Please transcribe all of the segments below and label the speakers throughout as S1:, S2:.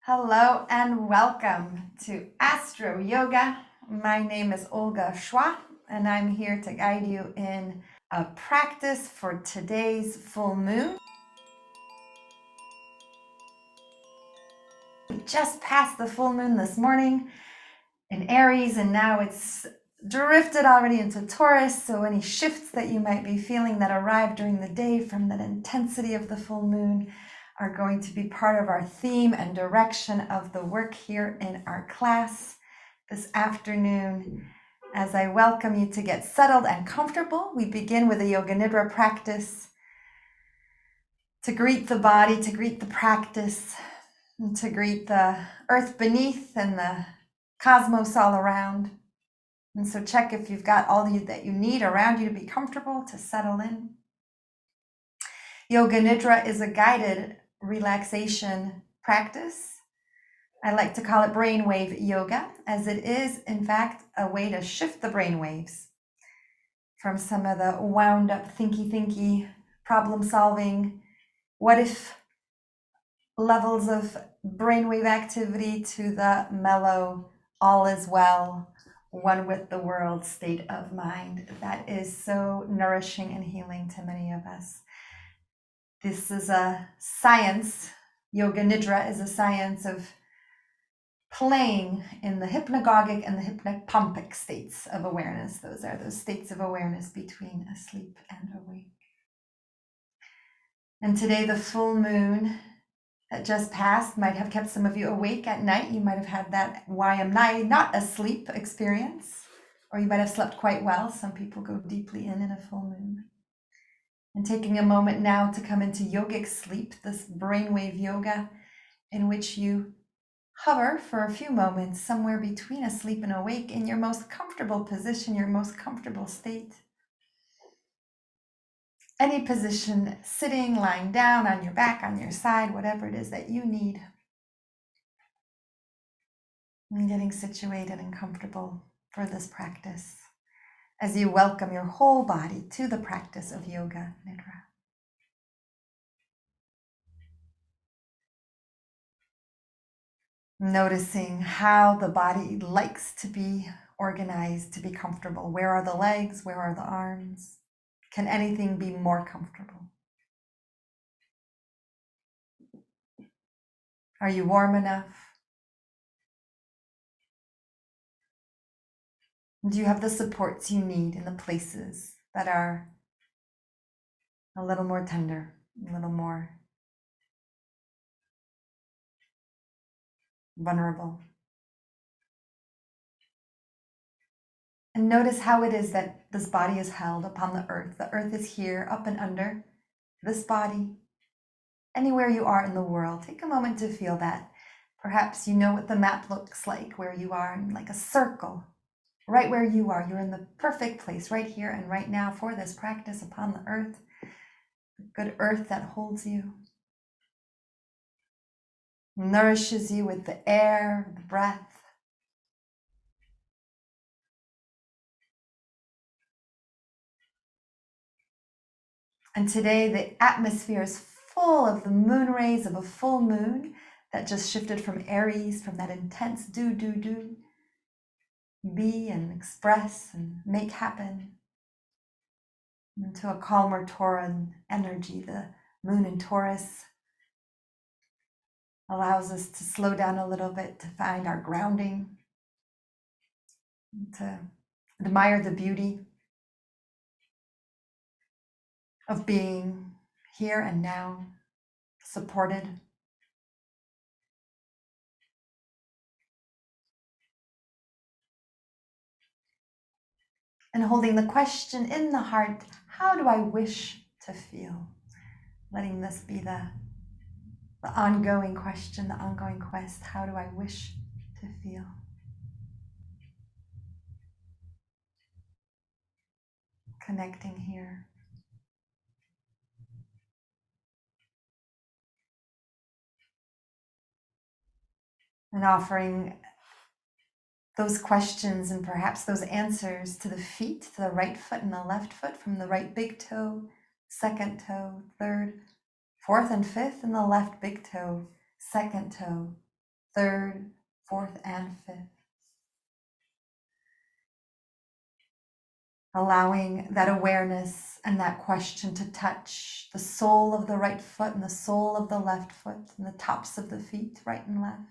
S1: Hello and welcome to Astroyoga. My name is Olga Chwa and I'm here to guide you in a practice for today's full moon. We just passed the full moon this morning in Aries and now it's drifted already into Taurus, so any shifts that you might be feeling that arrive during the day from that intensity of the full moon are going to be part of our theme and direction of the work here in our class this afternoon. As I welcome you to get settled and comfortable, we begin with a Yoga Nidra practice to greet the body, to greet the practice, and to greet the earth beneath and the cosmos all around. And so check if you've got all that you need around you to be comfortable, to settle in. Yoga Nidra is a guided relaxation practice. I like to call it brainwave yoga, as it is, in fact, a way to shift the brainwaves from some of the wound up, thinky, problem solving, what if levels of brainwave activity to the mellow, all is well, one with the world state of mind that is so nourishing and healing to many of us. This is a science. Yoga Nidra is a science of playing in the hypnagogic and the hypnopompic states of awareness. Those are those states of awareness between asleep and awake. And today, the full moon that just passed might have kept some of you awake at night. You might have had that why am I not asleep experience, or you might have slept quite well. Some people go deeply in a full moon. And taking a moment now to come into yogic sleep, this brainwave yoga in which you hover for a few moments somewhere between asleep and awake in your most comfortable position, your most comfortable state. Any position, sitting, lying down, on your back, on your side, whatever it is that you need. And getting situated and comfortable for this practice as you welcome your whole body to the practice of Yoga Nidra. Noticing how the body likes to be organized, to be comfortable. Where are the legs? Where are the arms? Can anything be more comfortable? Are you warm enough? Do you have the supports you need in the places that are a little more tender, a little more vulnerable? And notice how it is that this body is held upon the earth. The earth is here, up and under this body. Anywhere you are in the world, take a moment to feel that. Perhaps you know what the map looks like, where you are, like a circle. Right where you are, you're in the perfect place, right here and right now for this practice upon the earth. The good earth that holds you, nourishes you with the air, the breath. And today the atmosphere is full of the moon rays of a full moon that just shifted from Aries, from that intense do, be and express and make happen, into a calmer Tauran energy. The moon in Taurus allows us to slow down a little bit, to find our grounding, to admire the beauty of being here and now, supported. And holding the question in the heart, how do I wish to feel? Letting this be the ongoing question, the ongoing quest. How do I wish to feel? Connecting here. And offering those questions and perhaps those answers to the feet, to the right foot and the left foot, from the right big toe, second toe, third, fourth and fifth, and the left big toe, second toe, third, fourth, and fifth. Allowing that awareness and that question to touch the sole of the right foot and the sole of the left foot and the tops of the feet, right and left.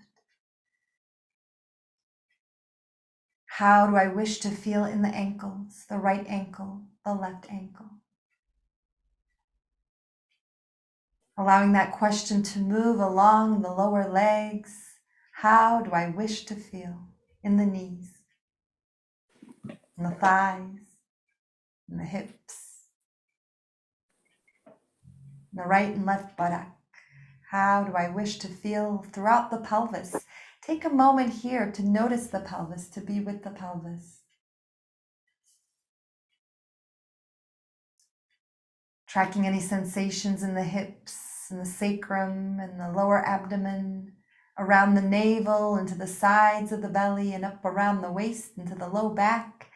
S1: How do I wish to feel in the ankles, the right ankle, the left ankle? Allowing that question to move along the lower legs. How do I wish to feel in the knees, in the thighs, in the hips, in the right and left buttock? How do I wish to feel throughout the pelvis? Take a moment here to notice the pelvis, to be with the pelvis. Tracking any sensations in the hips, in the sacrum, and the lower abdomen, around the navel, into the sides of the belly, and up around the waist, into the low back.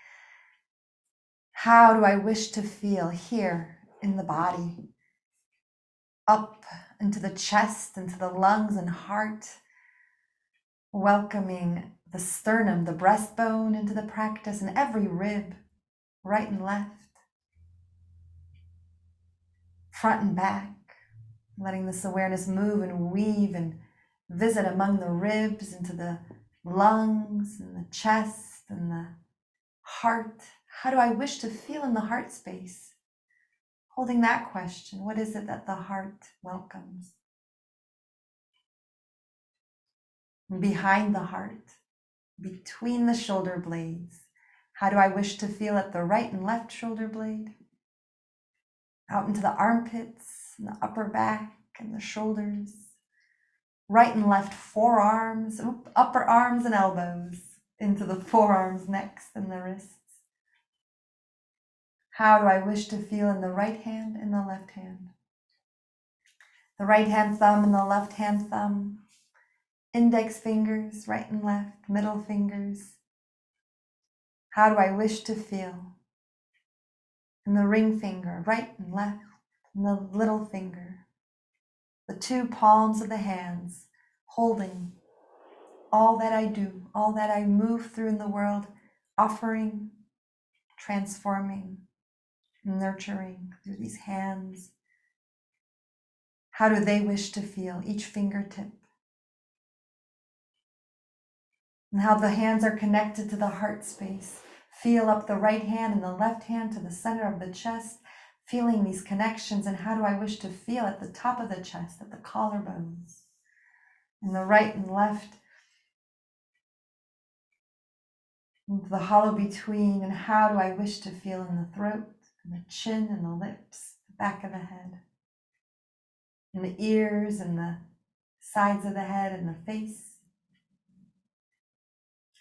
S1: How do I wish to feel here in the body? Up into the chest, into the lungs and heart, welcoming the sternum, the breastbone into the practice, and every rib, right and left, front and back, letting this awareness move and weave and visit among the ribs, into the lungs and the chest and the heart. How do I wish to feel in the heart space? Holding that question, what is it that the heart welcomes? And behind the heart, between the shoulder blades, how do I wish to feel at the right and left shoulder blade? Out into the armpits and the upper back and the shoulders, right and left forearms, upper arms and elbows, into the forearms, necks, and the wrists. How do I wish to feel in the right hand and the left hand? The right hand thumb and the left hand thumb, index fingers, right and left, middle fingers. How do I wish to feel in the ring finger, right and left, and the little finger, the two palms of the hands, holding all that I do, all that I move through in the world, offering, transforming, nurturing through these hands. How do they wish to feel each fingertip? And how the hands are connected to the heart space. Feel up the right hand and the left hand to the center of the chest, feeling these connections. And how do I wish to feel at the top of the chest, at the collarbones, and the right and left, into the hollow between. And how do I wish to feel in the throat and the chin and the lips, the back of the head, in the ears and the sides of the head and the face?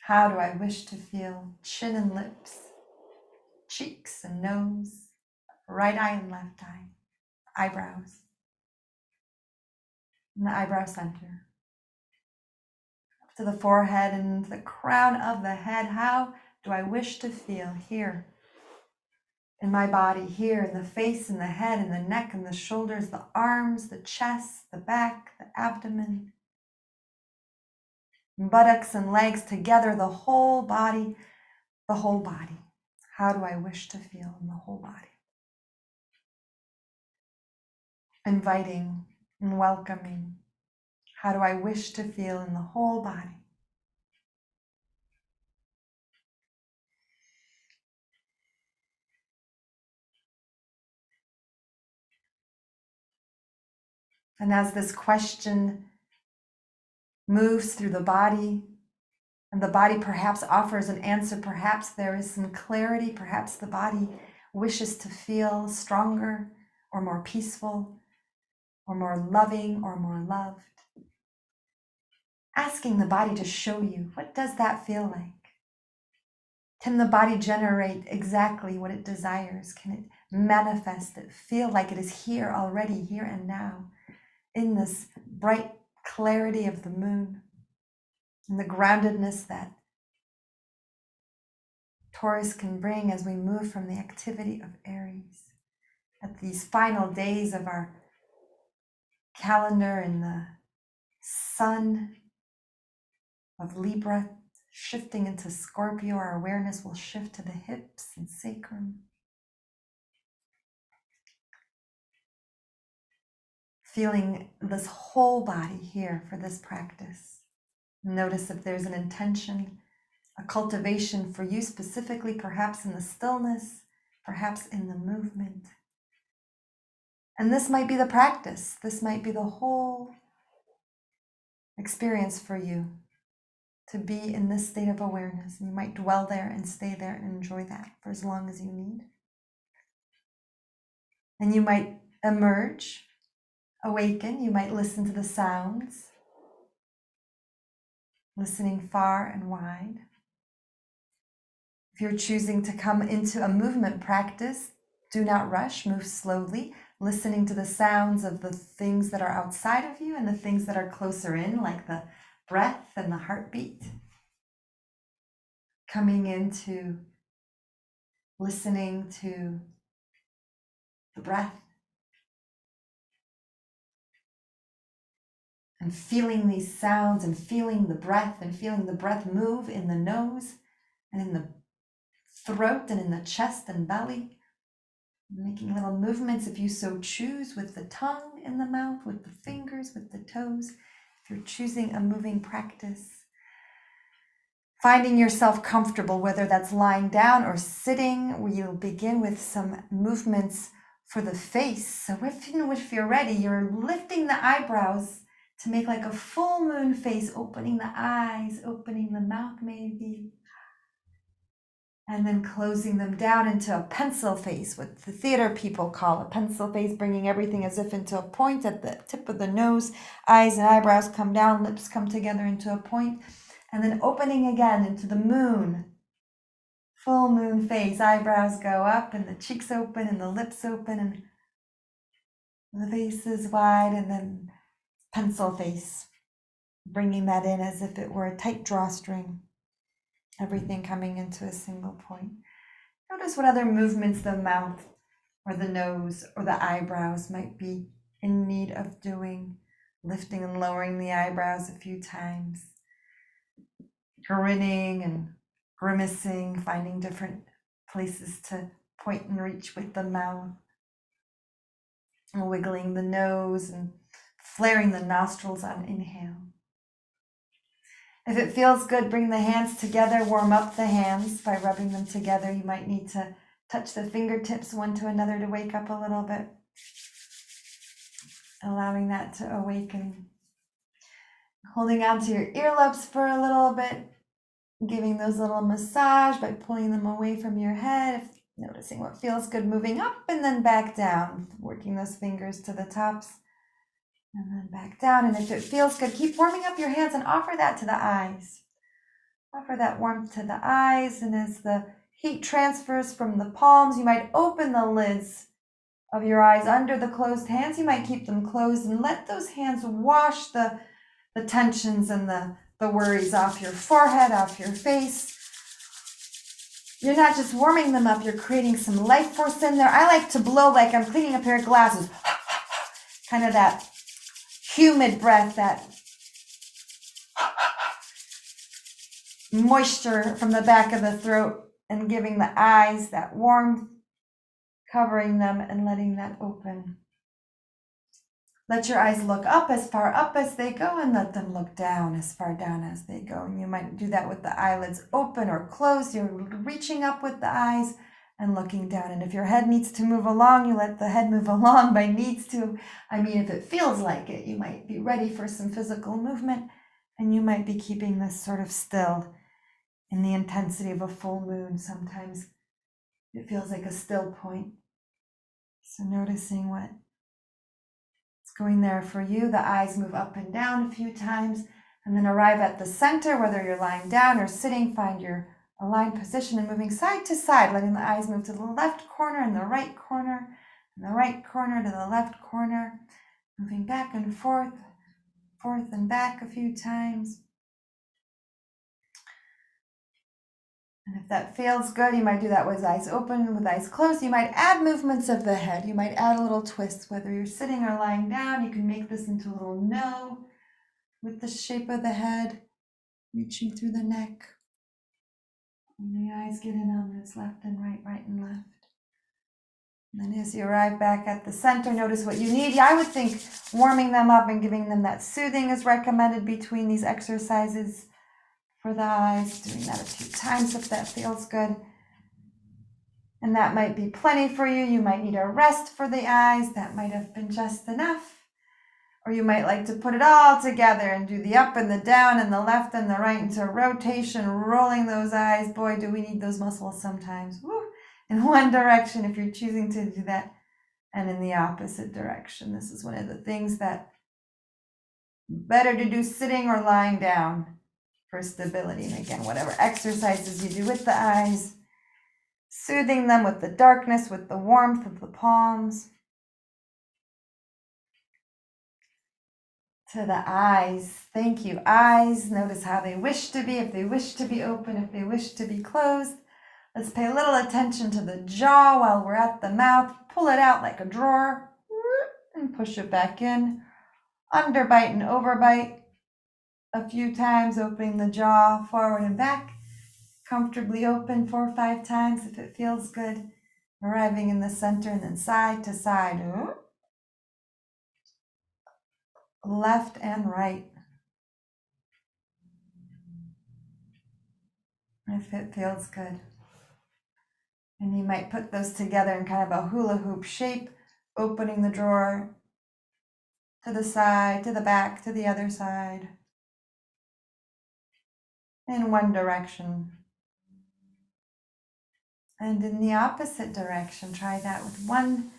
S1: How do I wish to feel chin and lips, cheeks and nose, right eye and left eye, eyebrows, and the eyebrow center, up to the forehead and the crown of the head? How do I wish to feel here in my body, here in the face and the head and the neck and the shoulders, the arms, the chest, the back, the abdomen, buttocks and legs together, the whole body, the whole body. How do I wish to feel in the whole body? Inviting and welcoming. How do I wish to feel in the whole body? And as this question moves through the body, and the body perhaps offers an answer, perhaps there is some clarity, perhaps the body wishes to feel stronger or more peaceful or more loving or more loved. Asking the body to show you, what does that feel like? Can the body generate exactly what it desires? Can it manifest it, feel like it is here already, here and now, in this bright clarity of the moon, in the groundedness that Taurus can bring as we move from the activity of Aries? At these final days of our calendar, and the sun of Libra shifting into Scorpio, our awareness will shift to the hips and sacrum. Feeling this whole body here for this practice. Notice if there's an intention, a cultivation for you specifically, perhaps in the stillness, perhaps in the movement. And this might be the practice. This might be the whole experience for you, to be in this state of awareness. And you might dwell there and stay there and enjoy that for as long as you need. And you might emerge, awaken. You might listen to the sounds, listening far and wide. If you're choosing to come into a movement practice, do not rush, move slowly, listening to the sounds of the things that are outside of you and the things that are closer in, like the breath and the heartbeat. Coming into listening to the breath and feeling these sounds and feeling the breath move in the nose and in the throat and in the chest and belly. Making little movements if you so choose, with the tongue in the mouth, with the fingers, with the toes. If you're choosing a moving practice, finding yourself comfortable, whether that's lying down or sitting. We'll begin with some movements for the face. So if you're ready, you're lifting the eyebrows to make like a full moon face, opening the eyes, opening the mouth maybe. And then closing them down into a pencil face, what the theater people call a pencil face, bringing everything as if into a point at the tip of the nose. Eyes and eyebrows come down, lips come together into a point, and then opening again into the moon. Full moon face, eyebrows go up and the cheeks open and the lips open and the face is wide, and then pencil face, bringing that in as if it were a tight drawstring. Everything coming into a single point. Notice what other movements the mouth or the nose or the eyebrows might be in need of doing. Lifting and lowering the eyebrows a few times. Grinning and grimacing, finding different places to point and reach with the mouth. And wiggling the nose and flaring the nostrils on inhale. If it feels good, bring the hands together, warm up the hands by rubbing them together. You might need to touch the fingertips one to another to wake up a little bit. Allowing that to awaken. Holding on to your earlobes for a little bit, giving those a little massage by pulling them away from your head. Noticing what feels good, moving up and then back down, working those fingers to the tops. And then back down. And if it feels good, keep warming up your hands and offer that to the eyes. Offer that warmth to the eyes. And as the heat transfers from the palms, you might open the lids of your eyes under the closed hands. You might keep them closed and let those hands wash the tensions and the worries off your forehead, off your face. You're not just warming them up, you're creating some life force in there. I like to blow like I'm cleaning a pair of glasses. Kind of that humid breath, that moisture from the back of the throat, and giving the eyes that warmth, covering them and letting that open. Let your eyes look up as far up as they go and let them look down as far down as they go. And you might do that with the eyelids open or closed. You're reaching up with the eyes and looking down. And if your head needs to move along, you let the head move along by needs to. I mean, if it feels like it, you might be ready for some physical movement, and you might be keeping this sort of still in the intensity of a full moon. Sometimes it feels like a still point. So noticing what's going there for you. The eyes move up and down a few times, and then arrive at the center, whether you're lying down or sitting. Find your aligned position and moving side to side, letting the eyes move to the left corner and the right corner, and the right corner to the left corner, moving back and forth and back a few times. And if that feels good, you might do that with eyes open, with eyes closed. You might add movements of the head. You might add a little twist, whether you're sitting or lying down. You can make this into a little no with the shape of the head. reaching through the neck. And the eyes get in on this left and right, right and left. And then as you arrive back at the center, notice what you need. Yeah, I would think warming them up and giving them that soothing is recommended between these exercises for the eyes. Doing that a few times if that feels good. And that might be plenty for you. You might need a rest for the eyes. That might have been just enough. Or you might like to put it all together and do the up and the down and the left and the right into rotation, rolling those eyes. Boy, do we need those muscles sometimes. Woo. In one direction if you're choosing to do that, and in the opposite direction. This is one of the things that better to do sitting or lying down for stability. And again, whatever exercises you do with the eyes, soothing them with the darkness, with the warmth of the palms. To the eyes. Thank you. Eyes, notice how they wish to be, if they wish to be open, if they wish to be closed. Let's pay a little attention to the jaw while we're at the mouth. Pull it out like a drawer and push it back in. Underbite and overbite a few times, opening the jaw forward and back. Comfortably open 4 or 5 times if it feels good. Arriving in the center and then side to side. Left and right. If it feels good. And you might put those together in kind of a hula hoop shape, opening the drawer to the side, to the back, to the other side. In one direction. And in the opposite direction, try that with 1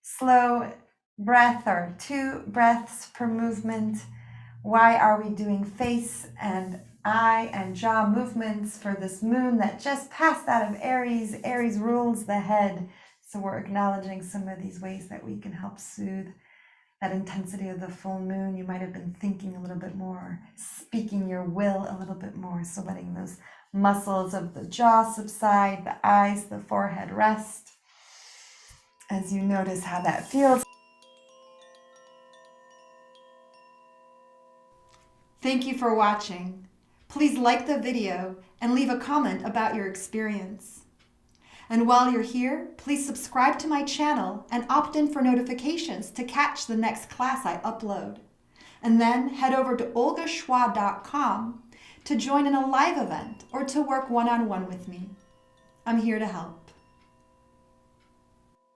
S1: slow breath or 2 breaths per movement. Why are we doing face and eye and jaw movements for this moon that just passed out of Aries? Aries rules the head. So we're acknowledging some of these ways that we can help soothe that intensity of the full moon. You might have been thinking a little bit more, speaking your will a little bit more. So letting those muscles of the jaw subside, the eyes, the forehead rest. As you notice how that feels. Thank you for watching. Please like the video and leave a comment about your experience. And while you're here, please subscribe to my channel and opt in for notifications to catch the next class I upload. And then head over to olgachwa.com to join in a live event or to work one-on-one with me. I'm here to help.